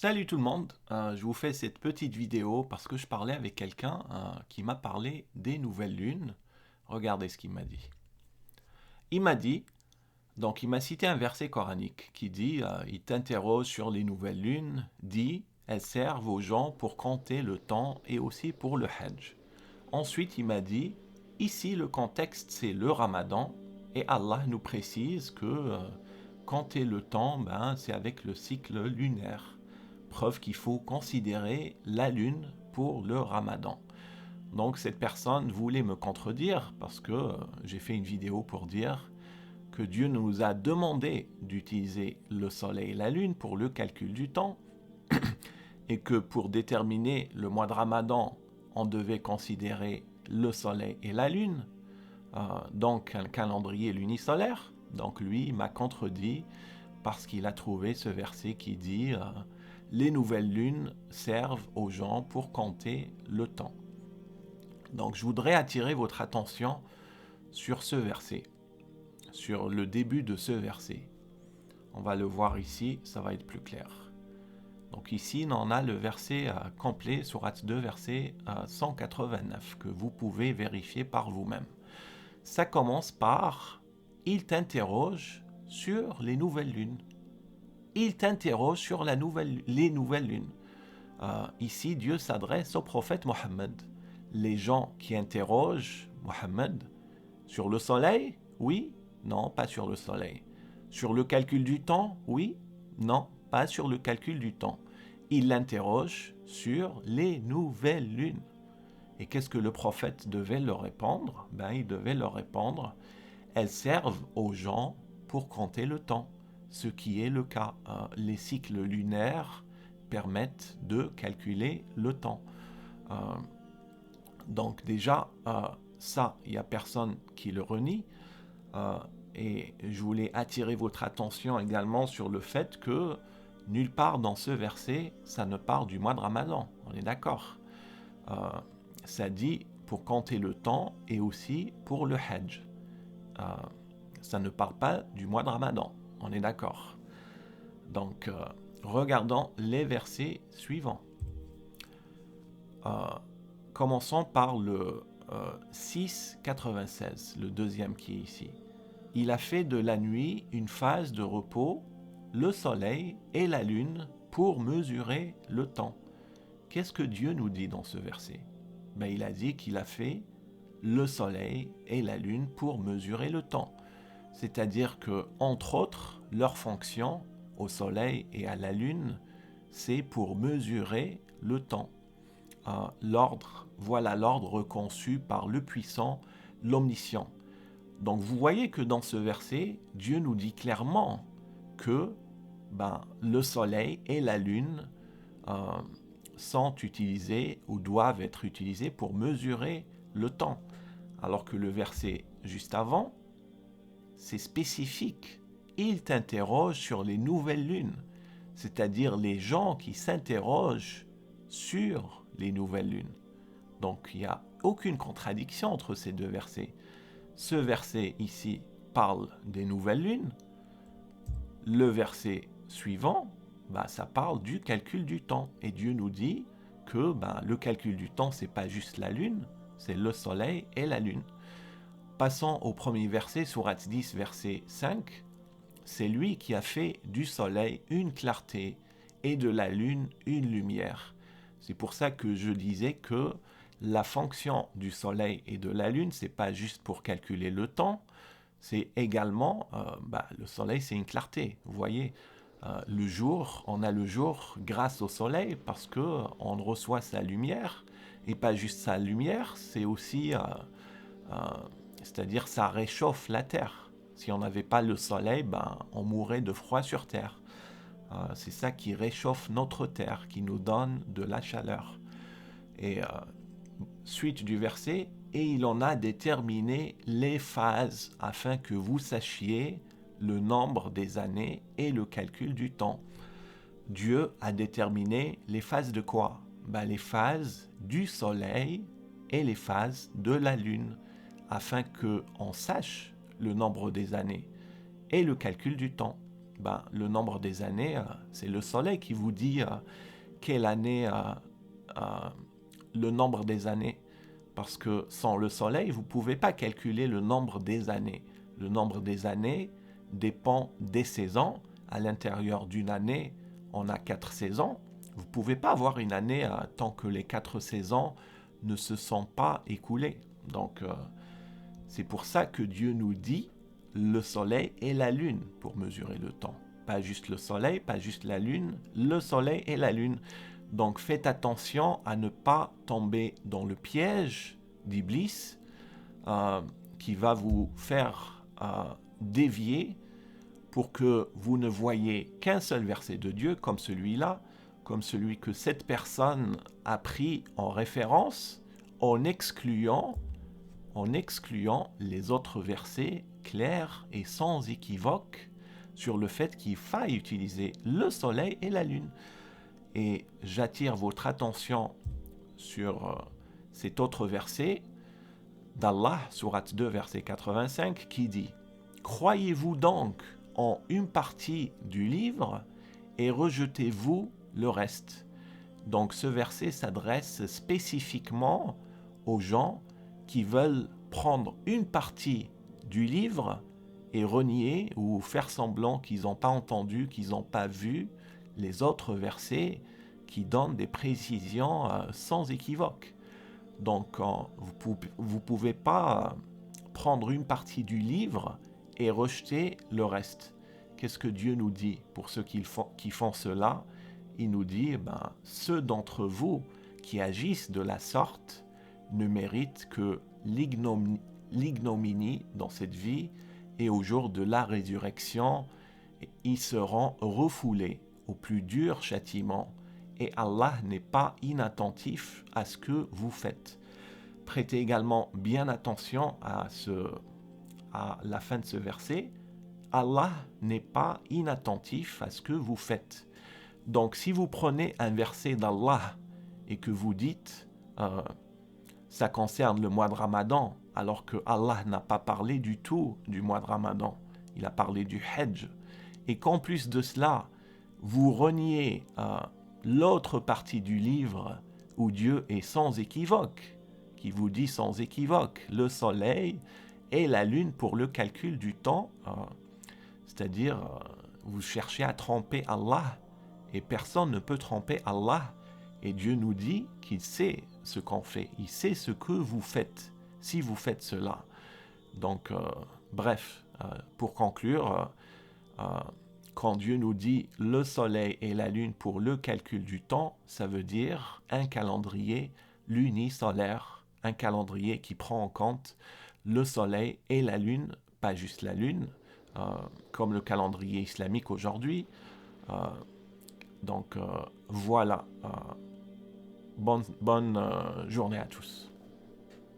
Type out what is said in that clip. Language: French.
Salut tout le monde. Je vous fais cette petite vidéo parce que je parlais avec quelqu'un qui m'a parlé des nouvelles lunes. Regardez ce qu'il m'a dit. Il m'a dit, donc il m'a cité un verset coranique qui dit, il t'interroge sur les nouvelles lunes, dit, elles servent aux gens pour compter le temps et aussi pour le Hajj. Ensuite il m'a dit, ici le contexte c'est le Ramadan et Allah nous précise que compter le temps, c'est avec le cycle lunaire. Preuve qu'il faut considérer la lune pour le Ramadan. Donc cette personne voulait me contredire parce que j'ai fait une vidéo pour dire que Dieu nous a demandé d'utiliser le soleil et la lune pour le calcul du temps et que pour déterminer le mois de Ramadan, on devait considérer le soleil et la lune, donc un calendrier lunisolaire. Donc lui m'a contredit parce qu'il a trouvé ce verset qui dit les nouvelles lunes servent aux gens pour compter le temps. Donc je voudrais attirer votre attention sur ce verset, sur le début de ce verset. On va le voir ici, ça va être plus clair. Donc ici, on a le verset complet, Sourate 2, verset 189, que vous pouvez vérifier par vous-même. Ça commence par « Il t'interroge sur les nouvelles lunes ». Il t'interroge sur les nouvelles lunes. Ici, Dieu s'adresse au prophète Mohammed. Les gens qui interrogent Mohammed sur le soleil, oui, non, pas sur le soleil. Sur le calcul du temps, oui, non, pas sur le calcul du temps. Il l'interroge sur les nouvelles lunes. Et qu'est-ce que le prophète devait leur répondre? Il devait leur répondre, elles servent aux gens pour compter le temps, ce qui est le cas. Les cycles lunaires permettent de calculer le temps. Donc déjà, ça, il n'y a personne qui le renie. Et je voulais attirer votre attention également sur le fait que nulle part dans ce verset, ça ne parle du mois de Ramadan. On est d'accord. Ça dit pour compter le temps et aussi pour le Hajj. Ça ne parle pas du mois de Ramadan. On est d'accord. Donc, regardons les versets suivants. Commençons par le 6,96, le deuxième qui est ici. Il a fait de la nuit une phase de repos, le soleil et la lune pour mesurer le temps. Qu'est-ce que Dieu nous dit dans ce verset? Il a dit qu'il a fait le soleil et la lune pour mesurer le temps. C'est-à-dire que, entre autres, leur fonction au soleil et à la lune, c'est pour mesurer le temps. Voilà l'ordre conçu par le puissant, l'omniscient. Donc vous voyez que dans ce verset, Dieu nous dit clairement que le soleil et la lune sont utilisés ou doivent être utilisés pour mesurer le temps. Alors que le verset juste avant, c'est spécifique. Il t'interroge sur les nouvelles lunes, c'est-à-dire les gens qui s'interrogent sur les nouvelles lunes. Donc il n'y a aucune contradiction entre ces deux versets. Ce verset ici parle des nouvelles lunes. Le verset suivant, ça parle du calcul du temps. Et Dieu nous dit que le calcul du temps, c'est pas juste la lune, c'est le soleil et la lune. Passons au premier verset, Sourate 10, verset 5. C'est lui qui a fait du soleil une clarté et de la lune une lumière. C'est pour ça que je disais que la fonction du soleil et de la lune, c'est pas juste pour calculer le temps, c'est également, le soleil c'est une clarté, vous voyez. Le jour, on a le jour grâce au soleil parce que on reçoit sa lumière, et pas juste sa lumière, c'est aussi... c'est-à-dire ça réchauffe la terre. Si on n'avait pas le soleil, on mourrait de froid sur terre. C'est ça qui réchauffe notre terre, qui nous donne de la chaleur. Et suite du verset, et il en a déterminé les phases afin que vous sachiez le nombre des années et le calcul du temps. Dieu a déterminé les phases de quoi? Les phases du soleil et les phases de la lune, afin qu'on sache le nombre des années et le calcul du temps. le nombre des années, c'est le soleil qui vous dit quelle année, le nombre des années. Parce que sans le soleil, vous ne pouvez pas calculer le nombre des années. Le nombre des années dépend des saisons. À l'intérieur d'une année, on a 4 saisons. Vous ne pouvez pas avoir une année tant que les 4 saisons ne se sont pas écoulées. Donc, c'est pour ça que Dieu nous dit le soleil et la lune pour mesurer le temps. Pas juste le soleil, pas juste la lune, le soleil et la lune. Donc faites attention à ne pas tomber dans le piège d'Iblis qui va vous faire dévier pour que vous ne voyez qu'un seul verset de Dieu comme celui-là, comme celui que cette personne a pris en référence en excluant les autres versets clairs et sans équivoque sur le fait qu'il faille utiliser le soleil et la lune. Et j'attire votre attention sur cet autre verset d'Allah, sourate 2, verset 85, qui dit « Croyez-vous donc en une partie du livre et rejetez-vous le reste ?» Donc ce verset s'adresse spécifiquement aux gens qui veulent prendre une partie du livre et renier ou faire semblant qu'ils n'ont pas entendu, qu'ils n'ont pas vu les autres versets qui donnent des précisions sans équivoque. Donc vous pouvez pas prendre une partie du livre et rejeter le reste. Qu'est-ce que Dieu nous dit pour ceux qui font cela? Il nous dit, ceux d'entre vous qui agissent de la sorte ne méritent que l'ignominie dans cette vie, et au jour de la résurrection, ils seront refoulés au plus dur châtiment, et Allah n'est pas inattentif à ce que vous faites. Prêtez également bien attention à la fin de ce verset. Allah n'est pas inattentif à ce que vous faites. Donc si vous prenez un verset d'Allah et que vous dites ça concerne le mois de Ramadan, alors que Allah n'a pas parlé du tout du mois de Ramadan, il a parlé du Hajj, et qu'en plus de cela, vous reniez l'autre partie du livre où Dieu est sans équivoque, qui vous dit sans équivoque le soleil et la lune pour le calcul du temps, c'est-à-dire vous cherchez à tromper Allah, et personne ne peut tromper Allah. Et Dieu nous dit qu'il sait ce qu'on fait, il sait ce que vous faites, si vous faites cela. Donc, bref, pour conclure, quand Dieu nous dit le soleil et la lune pour le calcul du temps, ça veut dire un calendrier lunisolaire, un calendrier qui prend en compte le soleil et la lune, pas juste la lune, comme le calendrier islamique aujourd'hui. Donc voilà, bonne journée à tous.